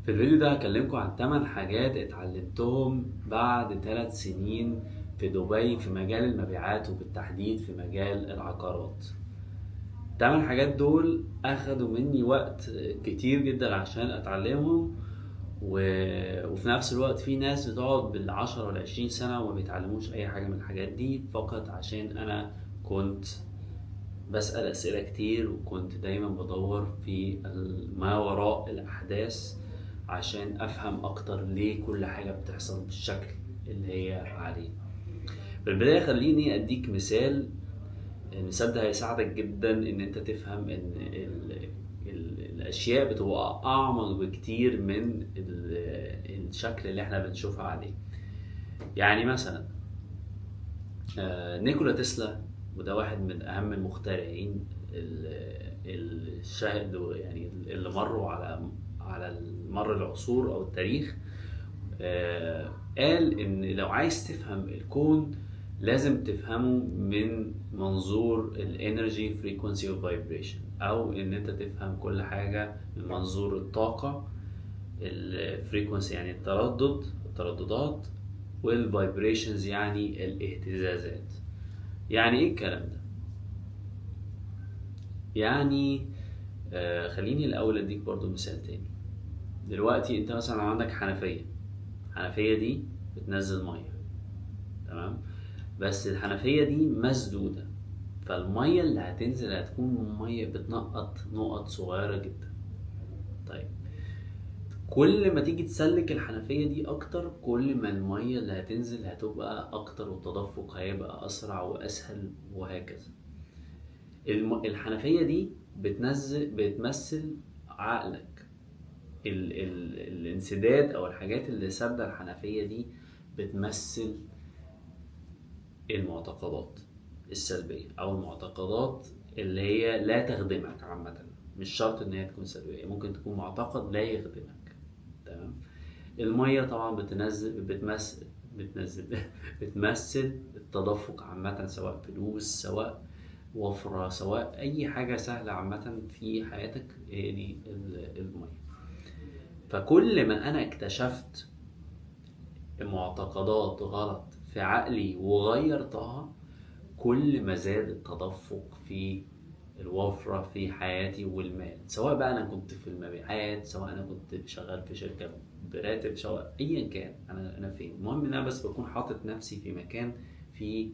في الفيديو ده هكلمكم عن 8 حاجات اتعلمتهم بعد 3 سنين في دبي في مجال المبيعات وبالتحديد في مجال العقارات. 8 حاجات دول اخدوا مني وقت كتير جدا عشان اتعلمهم وفي نفس الوقت في ناس بتقعد بال10 وال20 سنة وما بيتعلموش اي حاجة من الحاجات دي فقط عشان انا كنت بسأل أسئلة كتير وكنت دايما بدور في ما وراء الأحداث عشان أفهم أكتر ليه كل حاجة بتحصل بالشكل اللي هي عليه. في البداية خليني أديك مثال. المثال ده هيساعدك جدا إن أنت تفهم إن الأشياء بتبقى أعمق بكتير من الشكل اللي احنا بنشوفها عليه. يعني مثلا نيكولا تسلا، وده واحد من اهم المخترعين الشاهد يعني اللي مروا على مر العصور او التاريخ. قال ان لو عايز تفهم الكون لازم تفهمه من منظور الانرجي فريكونسي اوف فايبريشن، او ان انت تفهم كل حاجه من منظور الطاقه. الفريكونسي يعني الترددات، والفايبريشنز يعني الاهتزازات. يعني ايه الكلام ده؟ يعني خليني الاول اديك برضو مثال تاني. دلوقتي انت مثلا عندك الحنفية دي بتنزل مية، تمام؟ بس الحنفية دي مسدودة، فالمية اللي هتنزل هتكون مية بتنقط نقط صغيرة جدا. طيب كل ما تيجي تسلك الحنفية دي اكتر، كل ما المية اللي هتنزل هتبقى اكتر والتدفق هيبقى اسرع واسهل وهكذا. الحنفية دي بتمثل عقلك. الانسداد او الحاجات اللي سادة الحنفية دي بتمثل المعتقدات السلبية او المعتقدات اللي هي لا تخدمك عامة. مش شرط ان هي تكون سلبية، ممكن تكون معتقد لا يخدمك، تمام؟ المية طبعا بتنزل بتمثل التدفق عامة، سواء فلوس، سواء وفرة، سواء أي حاجة سهلة عامة في حياتك، هي دي المية. فكل ما أنا اكتشفت معتقدات غلط في عقلي وغيرتها، كل ما زاد التدفق في الوفرة في حياتي والمال، سواء بقى أنا كنت في المبيعات، سواء أنا كنت شغال في شركة براتب، سواء أيا كان أنا فين. المهم إن أنا بس بكون حاطط نفسي في مكان في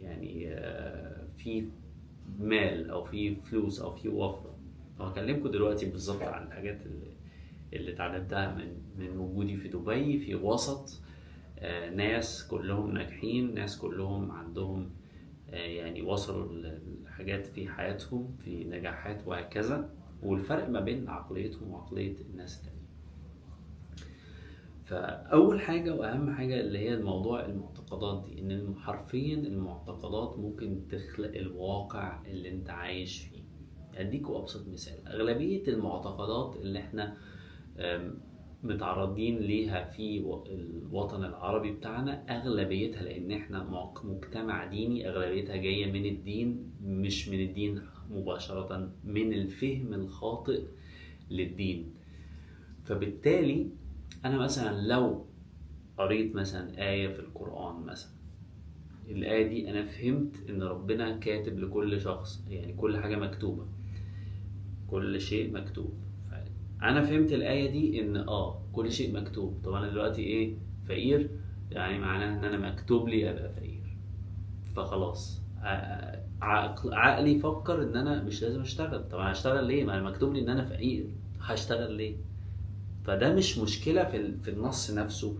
يعني في مال أو في فلوس أو في وفرة. وهكلمكم دلوقتي بالظبط عن الحاجات اللي اتعلمتها من وجودي في دبي في وسط ناس كلهم ناجحين، ناس كلهم عندهم يعني وصلوا لحاجات في حياتهم في نجاحات وهكذا، والفرق ما بين عقليتهم وعقلية الناس التانية. فأول حاجة وأهم حاجة اللي هي الموضوع المعتقدات دي، إن حرفيا المعتقدات ممكن تخلق الواقع اللي أنت عايش فيه. أديكوا أبسط مثال. أغلبية المعتقدات اللي إحنا متعرضين ليها في الوطن العربي بتاعنا، أغلبيتها لأن إحنا مجتمع ديني، أغلبيتها جاية من الدين، مش من الدين مباشرة، من الفهم الخاطئ للدين. فبالتالي أنا مثلا لو قريت مثلا آية في القرآن مثلا، الآية دي أنا فهمت إن ربنا كاتب لكل شخص، يعني كل حاجة مكتوبة، كل شيء مكتوب. انا فهمت الايه دي ان كل شيء مكتوب. طب انا دلوقتي ايه؟ فقير، يعني معناها ان انا مكتوب لي ابقى فقير. فخلاص عقلي فكر ان انا مش لازم اشتغل. طب انا هشتغل ليه؟ ما انا مكتوب لي ان انا فقير، هشتغل ليه؟ فده مش مشكله في النص نفسه،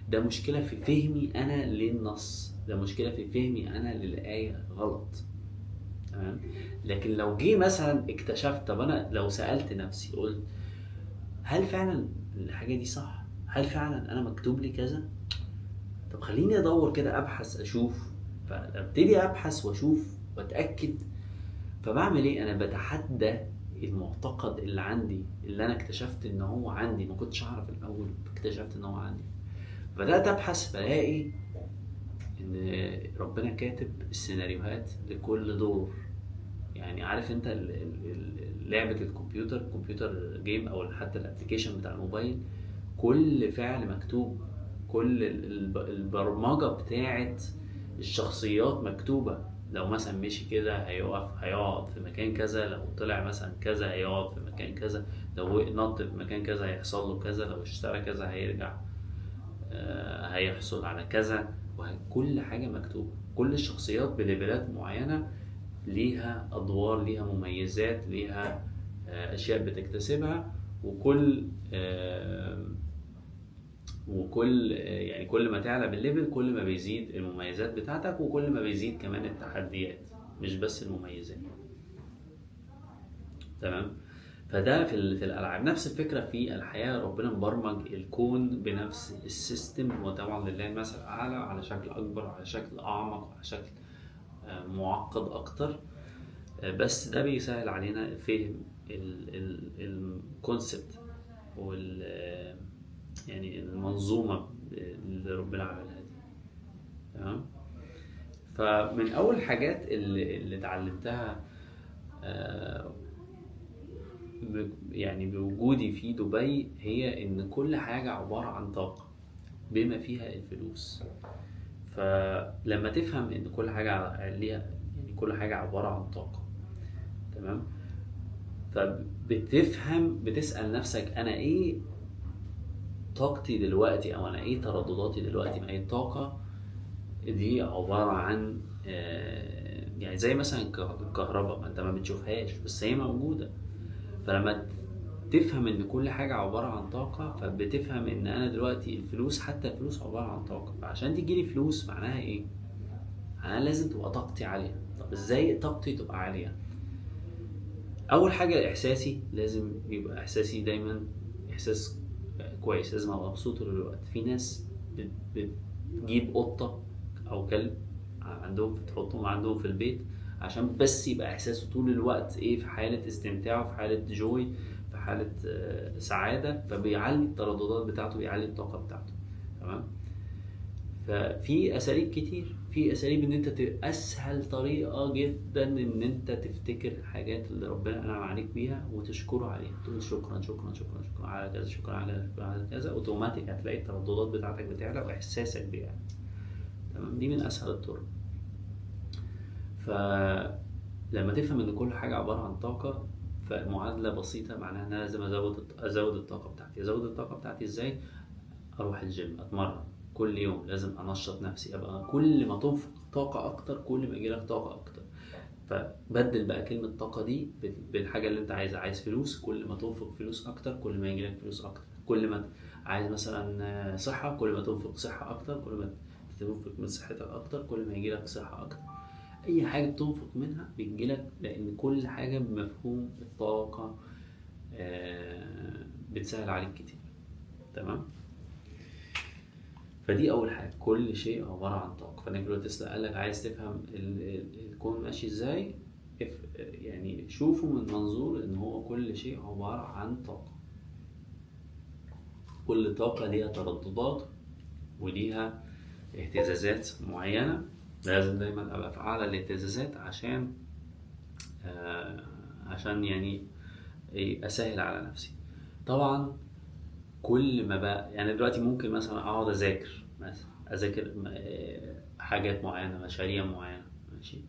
ده مشكله في فهمي انا للنص، ده مشكله في فهمي انا للايه غلط، تمام؟ لكن لو جه مثلا اكتشفت، طب انا لو سالت نفسي قلت هل فعلا الحاجة دي صح؟ هل فعلا أنا مكتوب لي كذا؟ طب خليني أدور كده، أبحث، أشوف. فابتدي أبحث وأشوف وأتأكد. فبعمل إيه؟ أنا بتحدى المعتقد اللي عندي، اللي أنا اكتشفت إن هو عندي، ما كنتش أعرف الأول، اكتشفت إن هو عندي. بدأت أبحث، بلاقي إن ربنا كاتب السيناريوهات لكل دور. يعني عارف انت لعبة الكمبيوتر جيم او حتى الابليكيشن بتاع الموبايل، كل فعل مكتوب، كل البرمجة بتاعت الشخصيات مكتوبة. لو مثلا مشي كده هيقعد في مكان كذا، لو طلع مثلا كذا هيقعد في مكان كذا، لو نط في مكان كذا هيحصل له كذا، لو اشترى كذا هيرجع هيحصل على كذا. وكل حاجة مكتوبة، كل الشخصيات بليفلات معينة، ليها أدوار، ليها مميزات، ليها أشياء بتكتسبها. وكل يعني كل ما تعلى بالليفل كل ما بيزيد المميزات بتاعتك، وكل ما بيزيد كمان التحديات، مش بس المميزات. تمام. فده في الالعاب نفس الفكره. في الحياه ربنا مبرمج الكون بنفس السيستم، وطبعا لله المثل الاعلى على شكل اكبر، على شكل اعمق، على شكل معقد اكتر. بس ده بيسهل علينا فهم الكونسبت وال يعني المنظومه اللي ربنا عملها دي. تمام. فمن اول حاجات اللي اتعلمتها يعني بوجودي في دبي، هي ان كل حاجة عبارة عن طاقة بما فيها الفلوس. فلما تفهم ان كل حاجة ليها، يعني كل حاجة عبارة عن طاقة، تمام، فبتفهم، بتسأل نفسك انا ايه طاقتي دلوقتي، او انا ايه تردداتي دلوقتي. ما هي الطاقة دي عبارة عن يعني زي مثلا الكهرباء، ما انت ما بتشوفهاش بس هي موجودة. فلما تفهم ان كل حاجة عبارة عن طاقة، فبتفهم ان انا دلوقتي الفلوس، حتى الفلوس عبارة عن طاقة. فعشان تجيلي فلوس معناها ايه؟ انا لازم تبقى طاقتي عالية. طب ازاي طاقتي تبقى عالية؟ اول حاجة احساسي، لازم يبقى احساسي دايما احساس كويس، لازم ابقى مبسوط طول الوقت. في ناس بتجيب قطة او كلب عندهم، تحطهم عندهم في البيت عشان بس يبقى احساسه طول الوقت ايه، في حالة استمتاع، في حالة جوي، في حالة سعادة، فبيعلي الترددات بتاعته، بيعلي الطاقة بتاعته. تمام. ففي اساليب كتير، في اساليب ان انت اسهل طريقة جدا ان انت تفتكر الحاجات اللي ربنا انعم عليك بيها وتشكره عليها. تقول شكرا شكرا شكرا شكرا على كذا، شكرا على كذا، اوتوماتيك هتلاقي الترددات بتاعتك بتعلى واحساسك بيعلى. تمام. دي من اسهل الطرق. فلما تفهم ان كل حاجة عبارة عن طاقة، فمعادلة بسيطة معناها ان انا لازم ازود الطاقة بتاعتي. ازود الطاقة بتاعتي ازاي؟ اروح الجيم، اتمرن كل يوم، لازم انشط نفسي. ابقى كل ما تنفق طاقة اكتر كل ما يجيلك طاقة اكتر. فبدل بقى كلمة طاقة دي بالحاجة اللي انت عايزها. عايز فلوس، كل ما تنفق فلوس اكتر كل ما يجيلك فلوس اكتر. كل ما عايز مثلا صحة، كل ما تنفق صحة اكتر، كل ما تنفق من صحتك اكتر كل ما يجيلك صحة اكتر. اي حاجة بتنفق منها بتجيلك، لان كل حاجة بمفهوم الطاقة بتسهل عليك كتير. تمام. فدي اول حاجة، كل شيء عبارة عن طاقة. فنيكولا تسلا قال لك عايز تفهم الكون ماشي ازاي، يعني شوفه من منظور ان هو كل شيء عبارة عن طاقة. كل طاقة ليها ترددات وليها اهتزازات معينة. لازم دايما ابقى في اعلى الاهتزازات عشان يعني اسهل على نفسي. طبعا كل ما بقى يعني دلوقتي ممكن مثلا اقعد اذاكر حاجات معينة، مشاريع معينة، ماشي،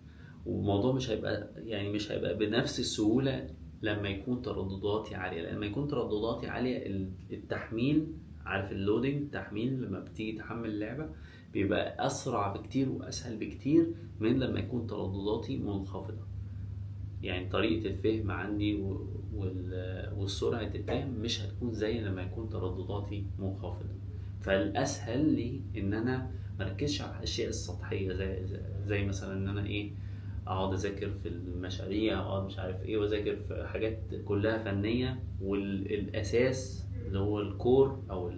والموضوع مش هيبقى بنفس السهولة لما يكون تردداتي عالية. لما يكون تردداتي عالية التحميل، عارف اللودنج، التحميل لما بتيجي تحمل اللعبة بيبقى أسرع بكتير وأسهل بكتير من لما يكون تردداتي منخفضة. يعني طريقة الفهم عندي والسرعة الفهم مش هتكون زي لما يكون تردداتي منخفضة. فالأسهل لي إن أنا مركزش على الأشياء السطحية زي مثلا إن أنا أقعد أذاكر في المشاريع، أقعد مش عارف وأذاكر في حاجات كلها فنية، والأساس اللي هو الكور أو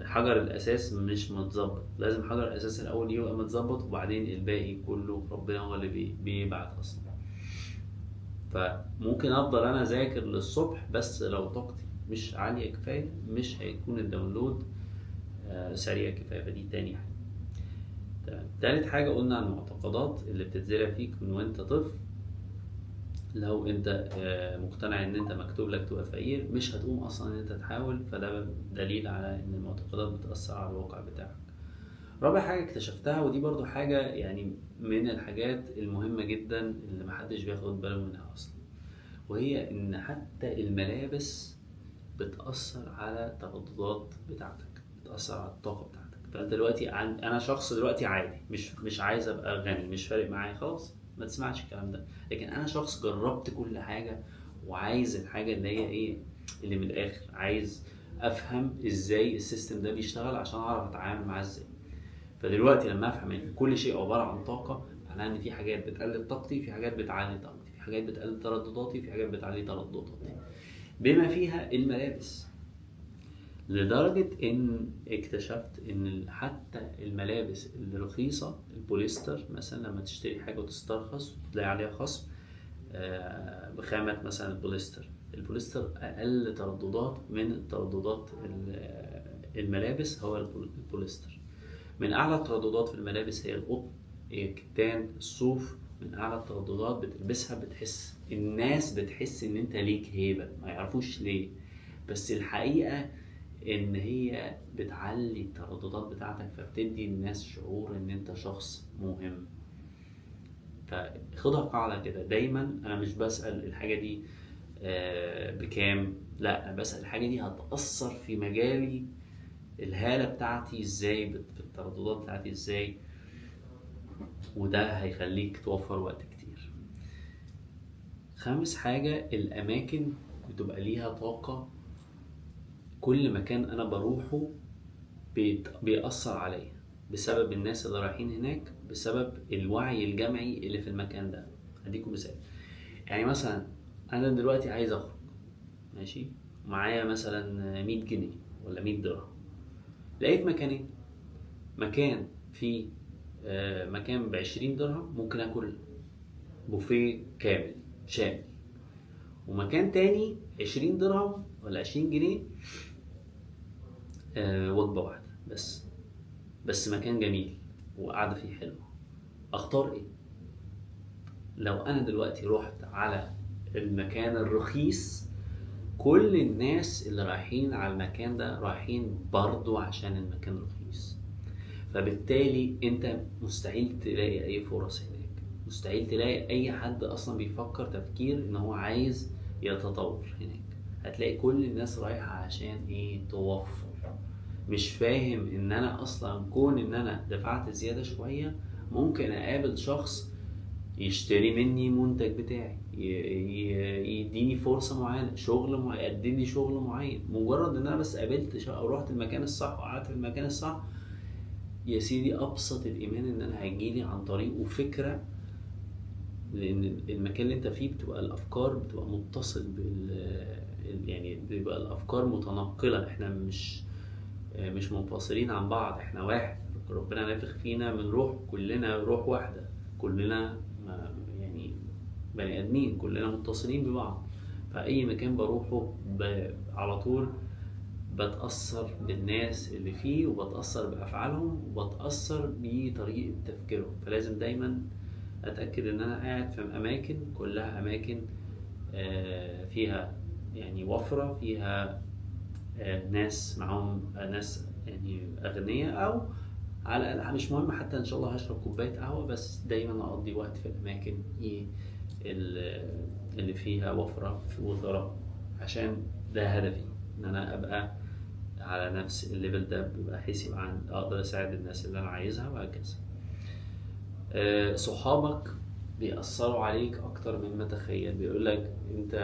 حجر الأساس مش متظبط. لازم حجر الأساس الأول يبقى متظبط، وبعدين الباقي كله ربنا هو اللي بيبعت أصلا. فممكن افضل انا اذاكر للصبح، بس لو طاقتي مش عالية كفاية مش هيكون الداونلود سريع كفاية. فدي تاني حاجة. تالت حاجة قلنا عن المعتقدات اللي بتتزرع فيك من وانت طفل. لو انت مقتنع ان انت مكتوب لك تبقى فقير، مش هتقوم اصلا ان انت تحاول، فده دليل على ان المعتقدات بتأثر على الواقع بتاعك. رابع حاجة اكتشفتها، ودي برضو حاجة يعني من الحاجات المهمة جدا اللي محدش بياخد باله منها اصلا، وهي ان حتى الملابس بتأثر على الترددات بتاعتك، بتأثر على الطاقة بتاعتك. فانت دلوقتي انا شخص دلوقتي عادي، مش عايز ابقى غني، مش فارق معايا، خلاص ما تسمعش الكلام ده. لكن انا شخص جربت كل حاجة، وعايز الحاجة اللي هي ايه، اللي من الاخر عايز افهم ازاي السيستم ده بيشتغل عشان اعرف اتعامل معاه ازاي. فدلوقتي لما افهم ان كل شيء عبارة عن طاقة، معناها ان في حاجات بتقلل طاقتي، في حاجات بتعلي طاقتي، في حاجات بتقلل تردداتي، في حاجات بتعلي تردداتي، بما فيها الملابس. لدرجة ان اكتشفت ان حتى الملابس الرخيصة، البوليستر مثلا، لما تشتري حاجة وتسترخص وتلاقي عليها خصم بخامة مثلا البوليستر اقل ترددات من ترددات الملابس هو البوليستر. من اعلى الترددات في الملابس هي القطن، هي الكتان، الصوف. من اعلى الترددات بتلبسها بتحس، الناس بتحس ان انت ليك هيبة، ما يعرفوش ليه، بس الحقيقة ان هي بتعلي الترددات بتاعتك، فبتدي الناس شعور ان انت شخص مهم. فخدها قاعدة كده دايما، انا مش بسأل الحاجة دي بكام، لا انا بسأل الحاجة دي هتأثر في مجالي، الهالة بتاعتي ازاي، في الترددات بتاعتي ازاي، وده هيخليك توفر وقت كتير. خامس حاجة، الأماكن بتبقى ليها طاقة، كل مكان أنا بروحه بيأثر عليا بسبب الناس اللي رايحين هناك، بسبب الوعي الجمعي اللي في المكان ده. هديكم مثال، يعني مثلا أنا دلوقتي عايز أخرج، ماشي، معايا مثلا 100 جنيه ولا 100 درهم، لقيت مكانين، مكان فيه مكان ب20 درهم ممكن اكل بوفيه كامل شامل، ومكان تاني 20 درهم ولا 20 جنيه وجبة واحدة بس مكان جميل وقعدة فيه حلوة. اختار ايه؟ لو انا دلوقتي رحت على المكان الرخيص، كل الناس اللي رايحين على المكان ده رايحين برضو عشان المكان رخيص، فبالتالي انت مستحيل تلاقي اي فرص هناك، مستحيل تلاقي اي حد اصلا بيفكر تفكير ان هو عايز يتطور هناك. هتلاقي كل الناس رايحة عشان ايه؟ توفر. مش فاهم ان انا اصلا كون ان انا دفعت زيادة شوية ممكن اقابل شخص يشتري مني منتج بتاعي، يديني فرصة معينة، شغل يقدم شغل معين، مجرد ان انا بس قابلت او رحت المكان الصح وقعدت في المكان الصح. يا سيدي ابسط الايمان ان انا هيجيلي عن طريقه فكرة، لان المكان اللي انت فيه بتبقى الافكار بتبقى متصل يعني بيبقى الافكار متنقلة، احنا مش منفصلين عن بعض، احنا واحد، ربنا نافخ فينا من روح، كلنا روح واحدة، كلنا يعني بني ادمين، كلنا متصلين ببعض. فاي مكان بروحه على طول بتأثر بالناس اللي فيه، وبتأثر بأفعالهم، وبتأثر بطريقة تفكيرهم. فلازم دايما أتأكد إن أنا قاعد في أماكن كلها أماكن فيها يعني وفرة، فيها ناس معاهم ناس يعني أغنياء، أو على الأقل مش مهم حتى إن شاء الله هشرب كوباية قهوة، بس دايما أقضي وقت في الأماكن اللي فيها وفرة وثراء، عشان ده هدفي، إن أنا أبقى على نفس الليفل ده، بحيث يبقى اقدر اساعد الناس اللي انا عايزها وهكذا. صحابك بيأثروا عليك اكتر مما تخيل، بيقولك انت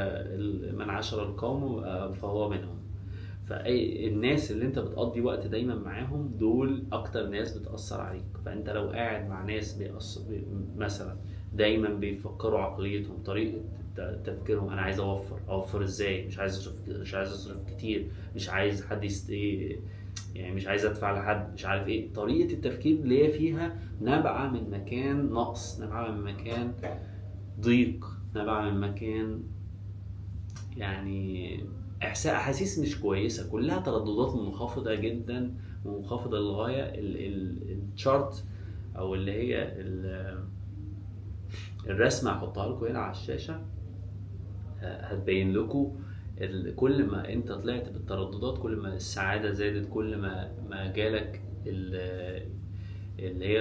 من عاشر القوم فهو منهم. فاي الناس اللي انت بتقضي وقت دايما معاهم دول اكتر ناس بتأثر عليك. فانت لو قاعد مع ناس مثلا دايما بيفكروا عقليتهم، طريقة تفكيرهم، انا عايز اوفر ازاي، مش عايز اصرف كتير، مش عايز حد يعني مش عايز ادفع لحد، مش عارف ايه، طريقة التفكير اللي هي فيها نابعة من مكان نقص، نابعة من مكان ضيق، نابعة من مكان يعني احاسيس مش كويسة، كلها ترددات منخفضة جدا ومنخفضة للغاية. الشارت او اللي هي الرسمة هحطها لكم هنا على الشاشة، هتبين لكم كل ما انت طلعت بالترددات كل ما السعادة زادت، كل ما جالك اللي هي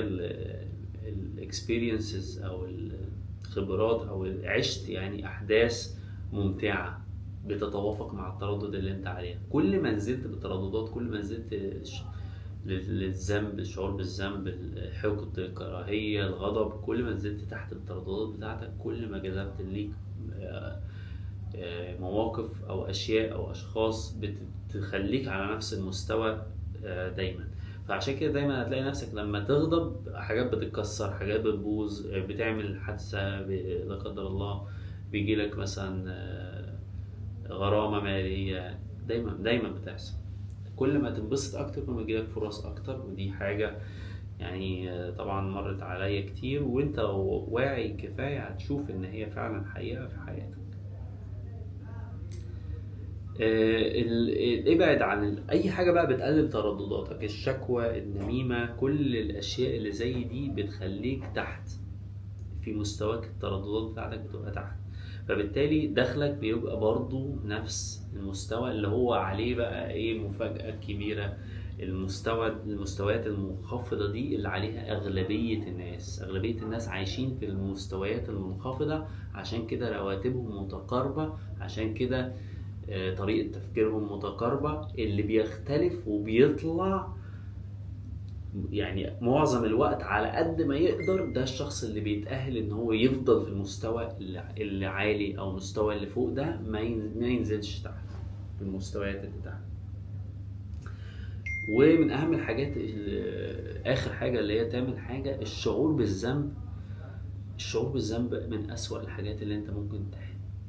الاكسبيرينسز او الخبرات او عشت يعني احداث ممتعة بتتوافق مع التردد اللي انت عليها. كل ما نزلت بالترددات كل ما نزلت للذنب، الشعور بالذنب، الحقد، الكراهية، الغضب، كل ما نزلت تحت الترددات بتاعتك كل ما جذبت ليك مواقف او اشياء او اشخاص بتخليك على نفس المستوى دايما. فعشان كده دايما هتلاقي نفسك لما تغضب حاجات بتتكسر، حاجات بتبوظ، بتعمل حادثة لا قدر الله، بيجيلك مثلا غرامة مالية، دايما بتحصل. كل ما تنبسط اكتر كل ما يجيلك فرص اكتر، ودي حاجة يعني طبعا مرت عليا كتير، وانت لو واعي كفاية هتشوف ان هي فعلا حقيقة في حياتك. ابعد عن اي حاجة بقى بتقلل تردداتك، الشكوى، النميمة، كل الاشياء اللي زي دي بتخليك تحت في مستواك، الترددات بتاعتك بتبقى تحت، فبالتالي دخلك بيبقى برضو نفس المستوى اللي هو عليه. بقى ايه مفاجأة كبيرة؟ المستويات المنخفضة دي اللي عليها أغلبية الناس عايشين في المستويات المنخفضة، عشان كده رواتبهم متقاربة، عشان كده طريقة تفكيرهم متقاربة. اللي بيختلف وبيطلع يعني معظم الوقت على قد ما يقدر ده الشخص اللي بيتأهل ان هو يفضل في المستوى اللي عالي او المستوى اللي فوق ده، ما ينزلش تحت في المستويات اللي تحت. ومن اهم الحاجات اخر حاجة اللي هي تامن حاجة، الشعور بالذنب من اسوأ الحاجات اللي انت ممكن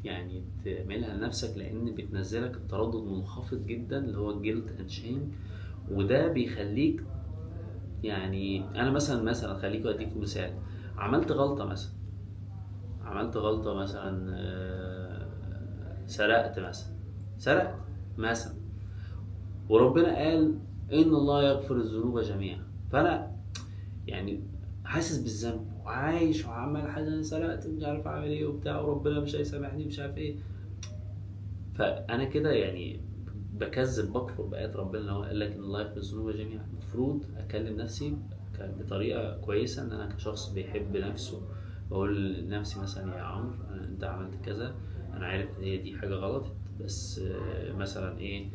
يعني تعملها لنفسك، لان بتنزلك التردد منخفض جدا اللي هو الجيلت اند شيم، وده بيخليك يعني انا مثلا خليك اديكم مثال. عملت غلطة مثلا سرقت مثلا، وربنا قال ان الله يغفر الذنوب جميعا، فانا يعني حاسس بالذنب وعايش وعمال حاجه، انا سرقت مش عارف اعمل ايه وبتاع، وربنا مش هيسامحني مش عارف ايه. فانا كده يعني بكفر بآيات ربنا اللي هو قال لك ان الله يغفر الذنوب جميعا. المفروض اكلم نفسي بطريقه كويسه، ان انا كشخص بيحب نفسه بقول لنفسي مثلا يا عمرو انت عملت كذا، انا عارف ان هي دي حاجه غلط، بس مثلا ايه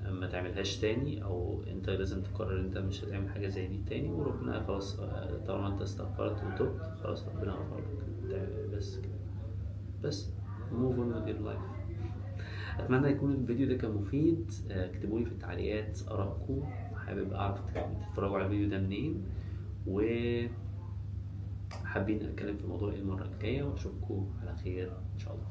ما تعملهاش تاني، او انت لازم تقرر انت مش هتعمل حاجه زي دي تاني، وربنا خلاص طالما انت استغفرت وتوبت خلاص ربنا غفر لك. بس كده، بس move on with your life. اتمنى يكون الفيديو ده كان مفيد. اكتبوا لي في التعليقات ارائكم، حابب اعرف تتفرجوا على الفيديو ده منين، وحابين اتكلم في موضوع ايه المره الجايه، واشوفكم على خير ان شاء الله.